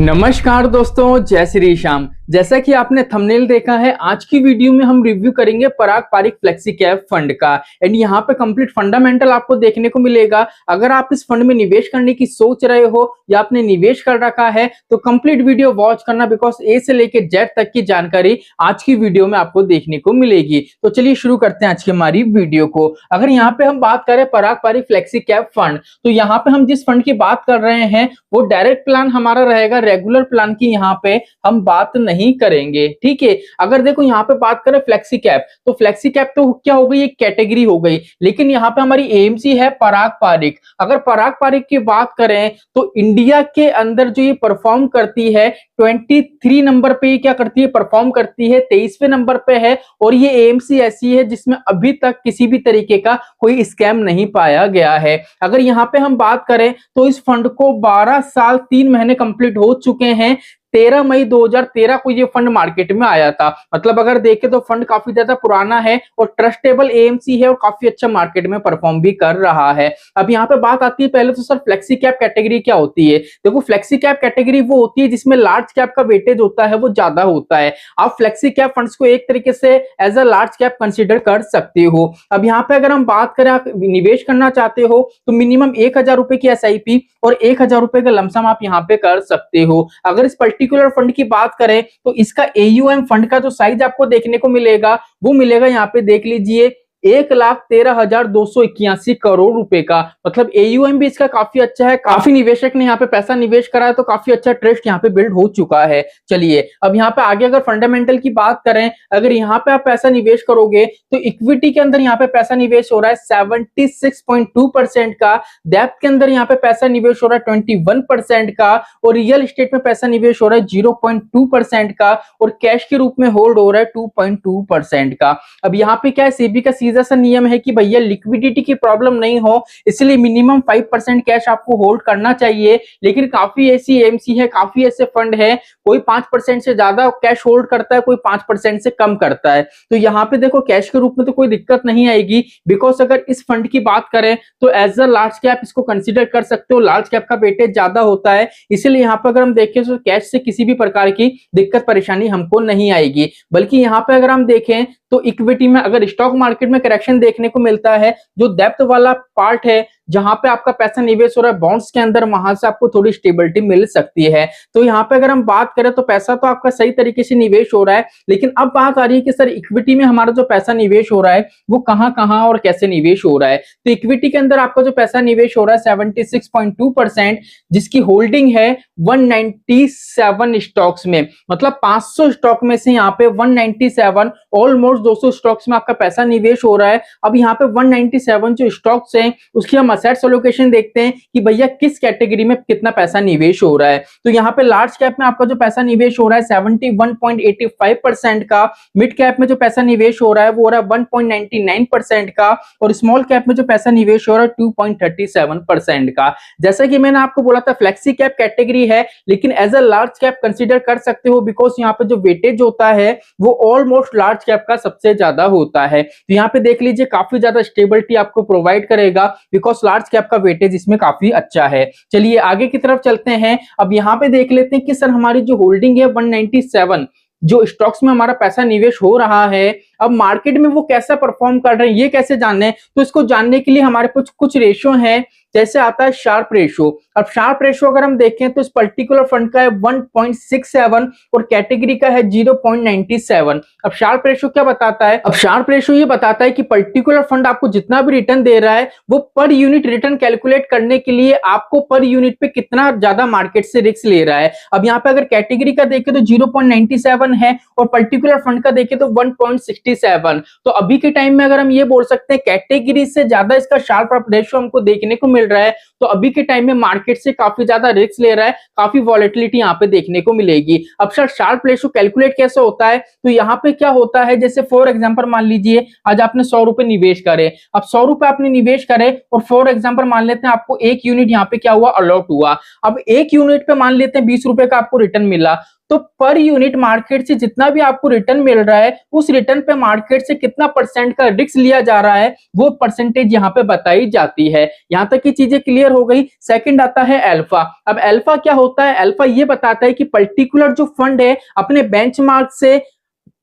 नमस्कार दोस्तों, जय श्री श्याम। जैसा कि आपने थंबनेल देखा है, आज की वीडियो में हम रिव्यू करेंगे पराग पारिक फ्लेक्सी कैप फंड का। एंड यहाँ पे कंप्लीट फंडामेंटल आपको देखने को मिलेगा। अगर आप इस फंड में निवेश करने की सोच रहे हो या आपने निवेश कर रखा है तो कंप्लीट वीडियो वॉच करना, बिकॉज ए से लेकर जेड तक की जानकारी आज की वीडियो में आपको देखने को मिलेगी। तो चलिए शुरू करते हैं आज की हमारी वीडियो को। अगर यहाँ पे हम बात करें पराग पारिक फ्लेक्सी कैप फंड, तो यहाँ पे हम जिस फंड की बात कर रहे हैं वो डायरेक्ट प्लान हमारा रहेगा, रेगुलर प्लान की यहाँ पे हम बात नहीं करेंगे। ठीक है, अगर देखो यहाँ पे बात करें फ्लेक्सी कैप, तो फ्लेक्सी कैप तो क्या हो गई, एक कैटेगरी हो गई, लेकिन यहाँ पे हमारी एएमसी है पराग पारिक। अगर पराग पारिक की बात करें तो इंडिया के अंदर जो ये परफॉर्म करती है 23 नंबर पे क्या करती है, परफॉर्म करती है, 23वें नंबर पे है। और ये एएमसी ऐसी है जिसमें अभी तक किसी भी तरीके का कोई स्कैम नहीं पाया गया है। अगर यहाँ पे हम बात करें तो इस फंड को 12 साल 3 महीने कंप्लीट हो चुके हैं। 13 मई 2013 को ये फंड मार्केट में आया था। मतलब अगर देखें तो फंड काफी ज्यादा पुराना है और ट्रस्टेबल एएमसी है और काफी अच्छा मार्केट में परफॉर्म भी कर रहा है। अब यहाँ पे बात आती है पहले तो सर फ्लेक्सी कैप कैटेगरी क्या होती है। देखो फ्लेक्सी कैप कैटेगरी वो होती है जिसमें लार्ज कैप का वेटेज होता है वो ज्यादा होता है। आप फ्लेक्सी कैप फंड्स को एक तरीके से as a large cap consider कर सकते हो। अब यहाँ पे अगर हम बात करें, आप निवेश करना चाहते हो तो मिनिमम 1000 रुपए की एसआईपी और 1000 रुपए का लमसम आप यहाँ पे कर सकते हो। अगर इस पर्टिकुलर फंड की बात करें तो इसका एयूएम फंड का जो साइज आपको देखने को मिलेगा वो मिलेगा, यहाँ पे देख लीजिए, 1,13,281 करोड़ रुपए का। मतलब एयूएम भी इसका काफी अच्छा है, काफी निवेशक ने यहाँ पे पैसा निवेश करा है, तो काफी अच्छा ट्रस्ट यहाँ पे बिल्ड हो चुका है। चलिए अब यहाँ पे आगे अगर फंडामेंटल की बात करें, अगर यहाँ पे आप पैसा निवेश करोगे तो इक्विटी के अंदर यहाँ पे पैसा निवेश हो रहा है 76.2% का, डेब्ट के अंदर यहाँ पे पैसा निवेश हो रहा है 21% का, और रियल एस्टेट में पैसा निवेश हो रहा है 0.2% का, और कैश के रूप में होल्ड हो रहा है 2.2% का। अब यहाँ पे क्या है, सेबी का सा नियम है कि भैया लिक्विडिटी की प्रॉब्लम नहीं हो, इसलिए मिनिमम 5% कैश आपको होल्ड करना चाहिए। लेकिन काफी ऐसी एमसी है, काफी ऐसे फंड है, कोई 5% से ज्यादा कैश होल्ड करता है, कोई 5% से कम करता है। तो यहाँ पे देखो कैश के रूप में तो कोई दिक्कत नहीं आएगी, बिकॉज अगर इस फंड की बात करें तो एज अ लार्ज कैप इसको कंसिडर कर सकते हो। लार्ज कैप का वेटेज ज्यादा होता है, इसलिए यहाँ पे अगर हम देखें तो कैश से किसी भी प्रकार की दिक्कत परेशानी हमको नहीं आएगी। बल्कि यहाँ पे अगर हम देखें तो इक्विटी में अगर स्टॉक मार्केट में करेक्शन देखने को मिलता है, जो डेप्थ वाला पार्ट है जहां पे आपका पैसा निवेश हो रहा है बॉन्ड्स के अंदर, वहां से आपको थोड़ी स्टेबिलिटी मिल सकती है। तो यहाँ पे अगर हम बात करें तो पैसा तो आपका सही तरीके से निवेश हो रहा है, लेकिन अब बात आ रही है कि सर इक्विटी में हमारा जो पैसा निवेश हो रहा है वो कहां और कैसे निवेश हो रहा है। तो इक्विटी के अंदर आपका जो पैसा निवेश हो रहा है 76.2%, जिसकी होल्डिंग है 197 स्टॉक्स में। मतलब 500 स्टॉक में से यहाँ पे 197, ऑलमोस्ट 200 स्टॉक्स में आपका पैसा निवेश हो रहा है। अब यहाँ पे 197 जो स्टॉक्स हैं उसकी हम असेट्स एलोकेशन देखते हैं कि भैया किस कैटेगरी में कितना पैसा निवेश हो रहा है। तो यहाँ पे लार्ज कैप में आपका जो पैसा निवेश हो रहा है 71.85% का, मिड कैप में जो पैसा निवेश हो रहा है वो हो रहा है 1.99% का, और स्मॉल कैप में जो पैसा निवेश हो रहा है 2.37% का। जैसा कि मैंने आपको बोला था फ्लेक्सी कैप कैटेगरी है, लेकिन as a large cap consider कर सकते हो, बिकॉज यहाँ पे जो वेटेज होता है वो ऑलमोस्ट लार्ज कैप का सबसे ज्यादा होता है। तो यहाँ पे देख लीजिए काफी ज्यादा स्टेबिलिटी आपको प्रोवाइड करेगा, बिकॉज लार्ज कैप का वेटेज इसमें काफी अच्छा है। चलिए आगे की तरफ चलते हैं। अब यहाँ पे देख लेते हैं कि सर हमारी जो होल्डिंग है 197 जो स्टॉक्स में हमारा पैसा निवेश हो रहा है, अब मार्केट में वो कैसा परफॉर्म कर रहे हैं ये कैसे जाने। तो इसको जानने के लिए हमारे पास कुछ रेशियो है, जैसे आता है शार्प रेशियो। अब शार्प रेशियो अगर हम देखें तो इस पर्टिकुलर फंड का है 1.67 और कैटेगरी का है 0.97। अब शार्प रेशियो क्या बताता है, अब शार्प रेशियो ये बताता है कि पर्टिकुलर फंड आपको जितना भी रिटर्न दे रहा है वो पर यूनिट रिटर्न कैलकुलेट करने के लिए आपको पर यूनिट पे कितना ज्यादा मार्केट से रिस्क ले रहा है। अब यहाँ पे अगर कैटेगरी का देखें तो 0.97 है और पर्टिकुलर फंड का देखें तो 1.67। तो अभी के टाइम में अगर हम ये बोल सकते हैं कैटेगरी से ज्यादा इसका शार्प रेशियो हमको देखने को मिल रहा है, तो अभी के टाइम में मार्केट से काफी ज्यादा रिस्क ले रहा है, काफी वॉलेटिलिटी यहाँ पे देखने को मिलेगी। अब सर शार्प रेशियो कैलकुलेट कैसे होता है, तो यहाँ पे क्या होता है, जैसे फॉर एग्जांपल मान लीजिए आज आपने 100 रुपए निवेश करे। अब 100 रुपए आपने निवेश करे और फॉर एग्जांपल मान लेते हैं आपको 1 यूनिट यहाँ पे क्या हुआ, अलॉट हुआ। अब 1 यूनिट पे मान लेते हैं 20 रुपए का आपको रिटर्न मिला, तो पर यूनिट मार्केट से जितना भी आपको रिटर्न मिल रहा है उस रिटर्न पे मार्केट से कितना परसेंट का रिस्क लिया जा रहा है वो परसेंटेज यहाँ पे बताई जाती है। यहां तक की चीजें क्लियर हो गई। सेकंड आता है अल्फा। अब अल्फा क्या होता है? अल्फा ये बताता है कि पर्टिकुलर जो फंड है अपने बेंचमार्क से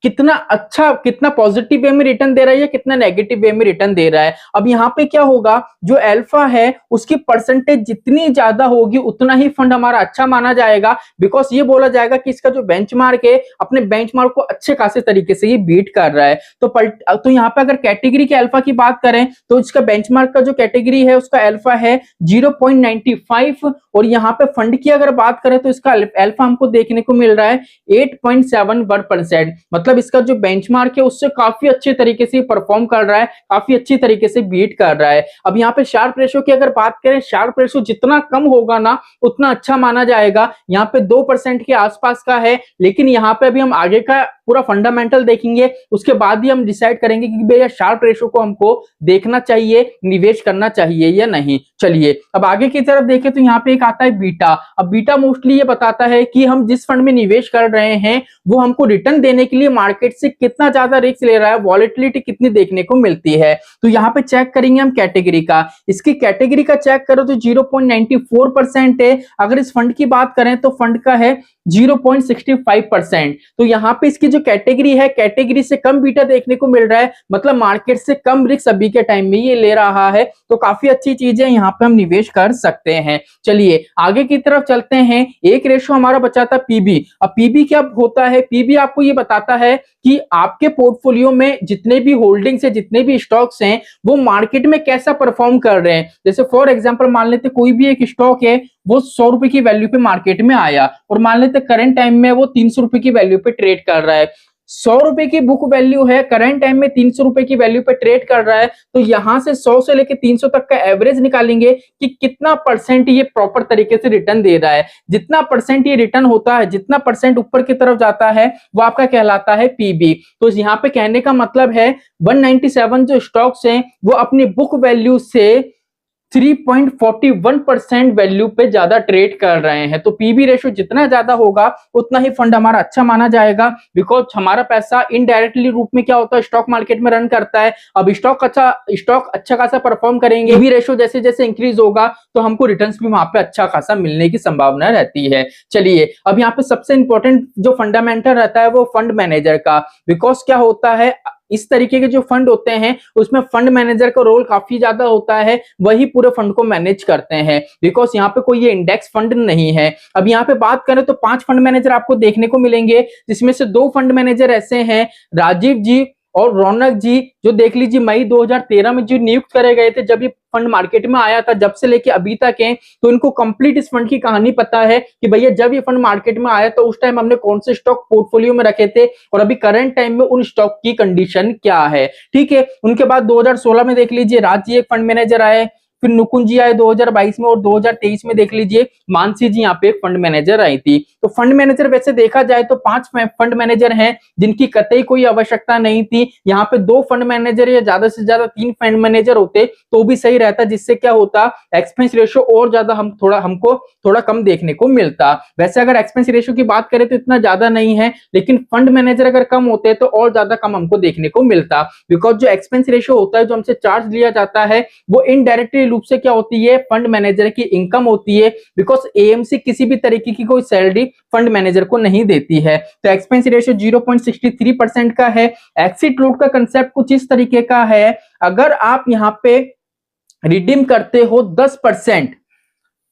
कितना अच्छा, कितना पॉजिटिव वे में रिटर्न दे रहा है या कितना नेगेटिव वे में रिटर्न दे रहा है। अब यहाँ पे क्या होगा, जो अल्फा है उसकी परसेंटेज जितनी ज्यादा होगी उतना ही फंड हमारा अच्छा माना जाएगा, बिकॉज ये बोला जाएगा कि इसका जो बेंचमार्क है अपने बेंचमार्क को अच्छे खासे तरीके से ये बीट कर रहा है। तो यहाँ पे अगर कैटेगरी के अल्फा की बात करें तो इसका बेंचमार्क का जो कैटेगरी है उसका अल्फा है 0.95 और यहाँ पे फंड की अगर बात करें तो इसका अल्फा हमको देखने को मिल रहा है 8.71%। मतलब इसका जो बेंचमार्क है उससे काफी अच्छे तरीके से परफॉर्म कर रहा है, काफी अच्छी तरीके से बीट कर रहा है। अब यहाँ पे शार्प रेशो की अगर बात करें, शार्प रेशो जितना कम होगा ना उतना अच्छा माना जाएगा। यहाँ पे 2% के आसपास का है, लेकिन यहाँ पे अभी हम आगे का पूरा फंडामेंटल देखेंगे, उसके बाद ही हम डिसाइड करेंगे कि भैया शार्प रेशो को हमको देखना चाहिए, निवेश करना चाहिए या नहीं। चलिए अब आगे की तरफ देखें तो यहाँ पे एक आता है बीटा। अब बीटा मोस्टली ये बताता है कि हम जिस फंड में निवेश कर रहे हैं वो हमको रिटर्न देने के लिए मार्केट से कितना ज्यादा रिस्क ले रहा है, वॉलेटिलिटी कितनी देखने को मिलती है। तो यहाँ पे चेक करेंगे हम कैटेगरी का। इसकी कैटेगरी का चेक करो तो 0.94% है। अगर इस फंड की बात करें तो फंड का है 0.65%। तो यहाँ पे इसकी जो कैटेगरी है, कैटेगरी से कम बीटा देखने को मिल रहा है, मतलब मार्केट से कम रिस्क अभी के टाइम में ये ले रहा है। तो काफी अच्छी चीज है, यहाँ पे हम निवेश कर सकते हैं। चलिए आगे की तरफ चलते हैं। एक रेशो हमारा बचा था पीबी। अब पीबी क्या होता है? पीबी आपको ये बताता है कि आपके पोर्टफोलियो में जितने भी होल्डिंग्स है, जितने भी स्टॉक्स हैं, वो मार्केट में कैसा परफॉर्म कर रहे हैं। जैसे फॉर एग्जांपल मान लेते कोई भी एक स्टॉक है, वो 100 रुपए की वैल्यू पे मार्केट में आया और मान लेते करंट टाइम में वो 300 रुपए की वैल्यू पे ट्रेड कर रहा है। 100 रुपए की बुक वैल्यू है, करंट टाइम में 300 रुपए की वैल्यू पे ट्रेड कर रहा है। तो यहां से 100 से लेके 300 तक का एवरेज निकालेंगे कि कितना परसेंट ये प्रॉपर तरीके से रिटर्न दे रहा है। जितना परसेंट ये रिटर्न होता है, जितना परसेंट ऊपर की तरफ जाता है, वो आपका कहलाता है पीबी। तो यहाँ पे कहने का मतलब है 197 जो स्टॉक्स हैं वो अपनी बुक वैल्यू से 3.41% वैल्यू पे ज्यादा ट्रेड कर रहे हैं। तो पीबी रेशो जितना ज्यादा होगा उतना ही फंड हमारा अच्छा माना जाएगा, बिकॉज हमारा पैसा इनडायरेक्टली रूप में क्या होता है, स्टॉक मार्केट में रन करता है। अब स्टॉक अच्छा खासा परफॉर्म करेंगे, पीबी रेशो जैसे जैसे इंक्रीज होगा तो हमको रिटर्न्स भी वहां पे अच्छा खासा मिलने की संभावना रहती है। चलिए अब यहाँ पे सबसे इंपॉर्टेंट जो फंडामेंटल रहता है वो फंड मैनेजर का, बिकॉज क्या होता है इस तरीके के जो फंड होते हैं उसमें फंड मैनेजर का रोल काफी ज्यादा होता है, वही पूरे फंड को मैनेज करते हैं, बिकॉज यहाँ पे कोई ये इंडेक्स फंड नहीं है। अब यहाँ पे बात करें तो 5 फंड मैनेजर आपको देखने को मिलेंगे, जिसमें से 2 फंड मैनेजर ऐसे हैं, राजीव जी और रौनक जी, जो देख लीजिए मई 2013 में जो नियुक्त करे गए थे जब ये फंड मार्केट में आया था, जब से लेके अभी तक है। तो इनको कंप्लीट इस फंड की कहानी पता है कि भैया जब ये फंड मार्केट में आया तो उस टाइम हमने कौन से स्टॉक पोर्टफोलियो में रखे थे और अभी करंट टाइम में उन स्टॉक की कंडीशन क्या है। ठीक है, उनके बाद 2016 में देख लीजिए राज जी एक फंड मैनेजर आए, फिर नुकुंज जी आए 2022 में और 2023 में देख लीजिए मानसी जी यहाँ पे एक फंड मैनेजर आई थी। तो फंड मैनेजर वैसे देखा जाए तो 5 फंड मैनेजर हैं जिनकी कतई कोई आवश्यकता नहीं थी। यहाँ पे 2 फंड मैनेजर या ज्यादा से ज्यादा 3 फंड मैनेजर होते तो भी सही रहता, जिससे क्या होता एक्सपेंस रेशियो और ज्यादा हमको थोड़ा कम देखने को मिलता। वैसे अगर एक्सपेंस रेशियो की बात करें तो इतना ज्यादा नहीं है, लेकिन फंड मैनेजर अगर कम होते तो और ज्यादा कम हमको देखने को मिलता, बिकॉज जो एक्सपेंस रेशियो होता है जो हमसे चार्ज लिया जाता है वो इनडायरेक्टली रूप से क्या होती है, फंड मैनेजर की इनकम होती है, बिकॉज एएमसी किसी भी तरीके की कोई सैलरी फंड मैनेजर को नहीं देती है। तो एक्सपेंस रेशियो 0.63% का है। एक्सिट लूट का कंसेप्ट कुछ इस तरीके का है, अगर आप यहाँ पे रिडीम करते हो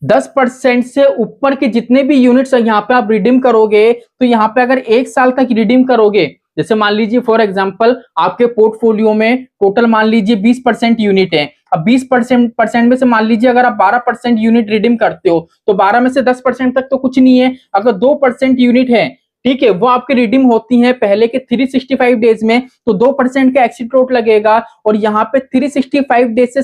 10% से ऊपर के जितने भी यूनिट्स यहाँ पे आप रिडीम करोगे, तो यहाँ पे अगर 1 साल तक रिडीम करोगे, जैसे मान लीजिए फॉर एग्जांपल आपके पोर्टफोलियो में टोटल मान लीजिए 20% यूनिट है। अब 20% में से मान लीजिए अगर आप 12% यूनिट रिडीम करते हो तो 12 में से 10% तक तो कुछ नहीं है। अगर 2% यूनिट है, ठीक है, वो आपके रिडीम होती है पहले के 365 डेज में, तो 2% का एक्सिट लॉट लगेगा और यहाँ पे 365 डेज से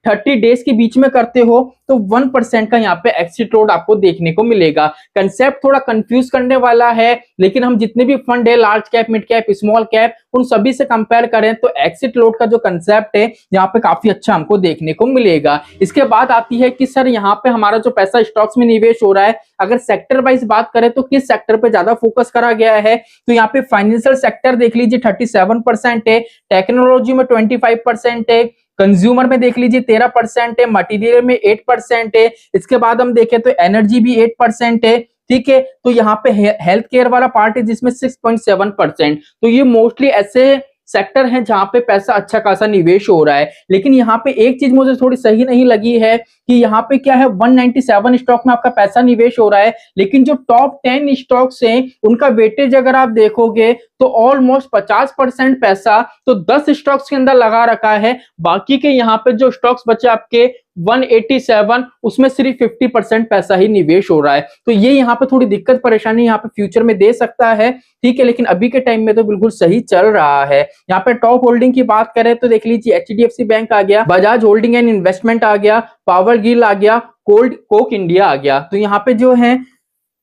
30 डेज के बीच में करते हो तो 1% का यहाँ पे एक्सिट लोड आपको देखने को मिलेगा। कंसेप्ट थोड़ा कंफ्यूज करने वाला है, लेकिन हम जितने भी फंड है large cap, mid cap, small cap, उन सभी से कंपेयर करें तो एक्सिट लोड का जो कंसेप्ट है यहाँ पे काफी अच्छा हमको देखने को मिलेगा। इसके बाद आती है कि सर यहाँ पे हमारा जो पैसा स्टॉक्स में निवेश हो रहा है, अगर सेक्टर वाइज बात करें तो किस सेक्टर पे ज्यादा फोकस करा गया है, तो यहाँ पे फाइनेंशियल सेक्टर देख लीजिए 37% है, टेक्नोलॉजी में 25% है, कंज्यूमर में देख लीजिए 13% है, मटेरियल में 8% है, इसके बाद हम देखें तो एनर्जी भी 8% है। ठीक है, तो यहाँ पे हेल्थ केयर वाला पार्ट है जिसमें 6.7%। तो ये मोस्टली ऐसे सेक्टर हैं जहां पे पैसा अच्छा खासा निवेश हो रहा है। लेकिन यहाँ पे एक चीज मुझे थोड़ी सही नहीं लगी है कि यहाँ पे क्या है 197 स्टॉक में आपका पैसा निवेश हो रहा है, लेकिन जो टॉप 10 स्टॉक्स हैं उनका वेटेज अगर आप देखोगे तो ऑलमोस्ट 50% पैसा तो 10 स्टॉक्स के अंदर लगा रखा है। बाकी के यहाँ पे जो स्टॉक्स बचे आपके 187, उसमें सिर्फ 50% पैसा ही निवेश हो रहा है। तो ये यहाँ पे थोड़ी दिक्कत परेशानी यहाँ पे फ्यूचर में दे सकता है। ठीक है, लेकिन अभी के टाइम में तो बिल्कुल सही चल रहा है। यहाँ पे टॉप होल्डिंग की बात करें तो देख लीजिए एचडीएफसी बैंक आ गया, बजाज होल्डिंग एंड इन्वेस्टमेंट आ गया, पावर गिल आ गया, कोक इंडिया आ गया। तो यहाँ पे जो है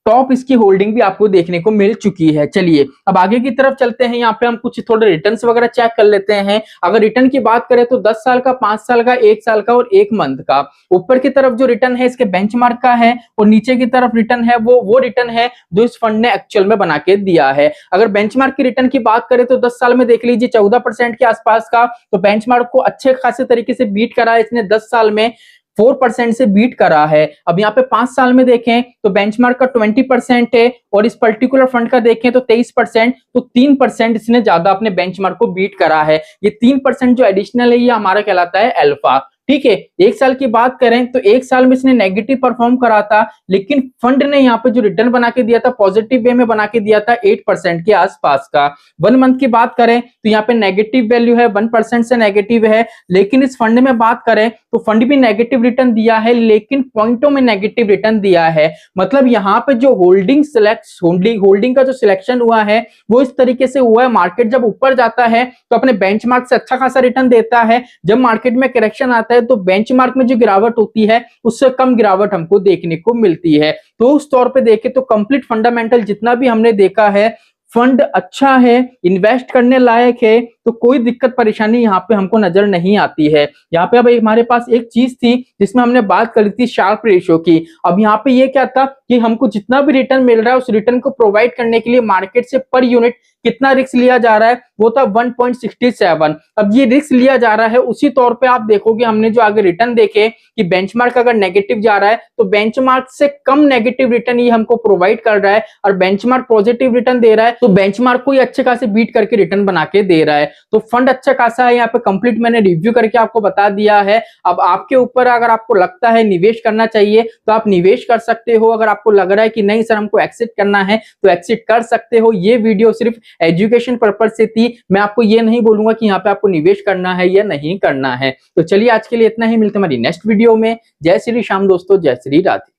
टॉप इसकी होल्डिंग भी आपको देखने को मिल चुकी है। चलिए अब आगे की तरफ चलते हैं, यहाँ पे हम कुछ थोड़े रिटर्न्स वगैरह चेक कर लेते हैं। अगर रिटर्न की बात करें तो 10 साल का, 5 साल का, 1 साल का और 1 मंथ का। ऊपर की तरफ जो रिटर्न है इसके बेंचमार्क का है और नीचे की तरफ रिटर्न है वो रिटर्न है जो इस फंड ने एक्चुअल में बना के दिया है। अगर बेंचमार्क की रिटर्न की बात करें तो 10 साल में देख लीजिए 14% के आसपास का, तो बेंचमार्क को अच्छे खासे तरीके से बीट करा है इसने। 10 साल में 4% से बीट करा है। अब यहाँ पे 5 साल में देखें तो बेंचमार्क का 20% है और इस पर्टिकुलर फंड का देखें तो 23%, तो 3% इसने ज्यादा अपने बेंचमार्क को बीट करा है। ये 3% जो एडिशनल है ये हमारा कहलाता है अल्फा। ठीक है, 1 साल की बात करें तो 1 साल में इसने नेगेटिव परफॉर्म करा था, लेकिन फंड ने यहाँ पे जो रिटर्न बना के दिया था पॉजिटिव वे में बना के दिया था 8% के आसपास का। 1 मंथ की बात करें तो यहाँ पे नेगेटिव वैल्यू है, 1% से नेगेटिव है। लेकिन इस फंड में बात करें तो फंड भी नेगेटिव रिटर्न दिया है, लेकिन पॉइंटों में नेगेटिव रिटर्न दिया है। मतलब यहाँ पे जो होल्डिंग का जो सिलेक्शन हुआ है वो इस तरीके से हुआ है, मार्केट जब ऊपर जाता है तो अपने बेंचमार्क से अच्छा खासा रिटर्न देता है, जब मार्केट में करेक्शन आता है तो बेंचमार्क में जो गिरावट होती है उससे कम गिरावट हमको देखने को मिलती है। तो उस तौर पे देखें तो कंप्लीट फंडामेंटल जितना भी हमने देखा है, फंड अच्छा है, इन्वेस्ट करने लायक है, तो कोई दिक्कत परेशानी यहाँ पे हमको नजर नहीं आती है। यहाँ पे अब हमारे पास एक चीज थी जिसमें हमने बात करी थी शार्प रेशियो की। अब यहाँ पे ये क्या था कि हमको जितना भी रिटर्न मिल रहा है उस रिटर्न को प्रोवाइड करने के लिए मार्केट से पर यूनिट कितना रिस्क लिया जा रहा है, वो था 1.67। अब ये रिस्क लिया जा रहा है, उसी तौर पे आप देखोगे हमने जो आगे रिटर्न देखे कि बेंचमार्क अगर नेगेटिव जा रहा है तो बेंचमार्क से कम नेगेटिव रिटर्न ये हमको प्रोवाइड कर रहा है, और बेंचमार्क पॉजिटिव रिटर्न दे रहा है तो बेंचमार्क को ही अच्छे खासे बीट करके रिटर्न बना के दे रहा है। तो फंड अच्छा खासा है। यहाँ पे कंप्लीट मैंने रिव्यू करके आपको बता दिया है। अब आपके ऊपर, अगर आपको लगता है निवेश करना चाहिए तो आप निवेश कर सकते हो। अगर आपको लग रहा है कि नहीं सर हमको एक्सिट करना है तो एक्सिट कर सकते हो। ये वीडियो सिर्फ एजुकेशन पर्पज से थी, मैं आपको ये नहीं बोलूंगा कि यहाँ पे आपको निवेश करना है या नहीं करना है। तो चलिए आज के लिए इतना ही, मिलते हैं हमारी नेक्स्ट वीडियो में। जय श्री राम दोस्तों, जय श्री राधे।